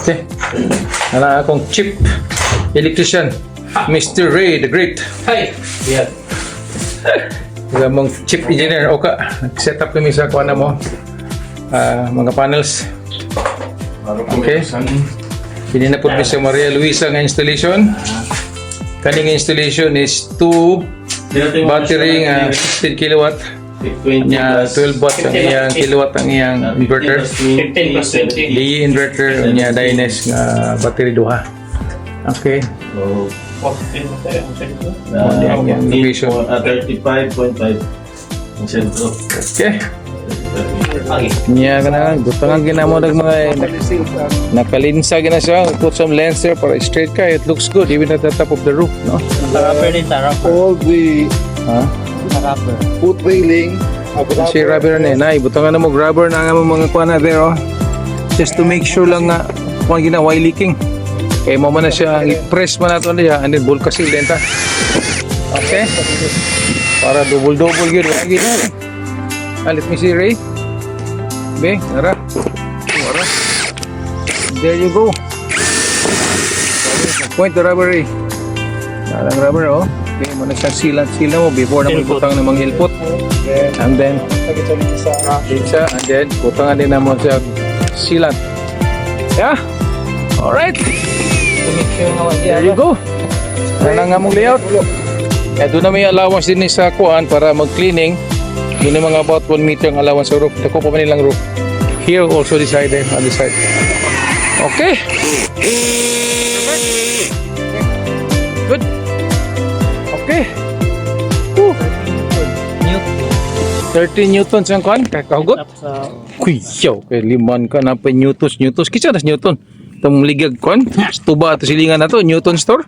Okay. Ana akong chief electrician, Mr. Ray the Great. Hi! Yeah. Ikaw mong chief engineer. Oka, set up kami sa kuha na mo. Mga panels. Okay. Hindi na po si Maria Luisa nga installation. Kaning installation is 2 battery nga 16 kilowatt. Nya 12 watt ang iyang kilowatt ang iyang inverter. 15%. Lee inverter nya Dynes nga battery duha. Okay. So, 14 na tayo ang sentro. Yung location. 35.5 ang sentro. Okay. Okay. Nya kana gutangan ginamo dag mga nakalinsa gina siya. Put some lenser para straight ka. It looks good even at the top of the roof, no? Rapper din ta, rapper. All the Rapper. foot railing. Si rubber na nay, butangan na mo rubber na nga mo mga kuha na there, oh. Just to make sure lang nga kung ginawa leaking. Kaya mo man na siya i-press man nato niya and then bulka seal din ta. Okay? Para double gyud lagi. Let me see, Ray. Be, nara. Nara. There you go. Point the rubber, Ray. Narang rubber, oh. Okay, mo na siya seal mo before na mo butang ng mga hilpot. And then, isa, and then, butangan din na mo siya sealant. Yeah? Alright. There you go. Ano nga mong layout? Doon na may allowance din sa kuan para mag-cleaning. Doon na mga about 1 meter ang allowance sa roof. Dako pa nilang roof. Here also decided on this side. Okay. Good. Okay. Woo. 13 newtons ang kuan. Kahugot. Kuyaw. Kaya liman ka na pa newtons. Kitsa na newton. Itong ligag kuan. Tuba at silingan na to. Newton store.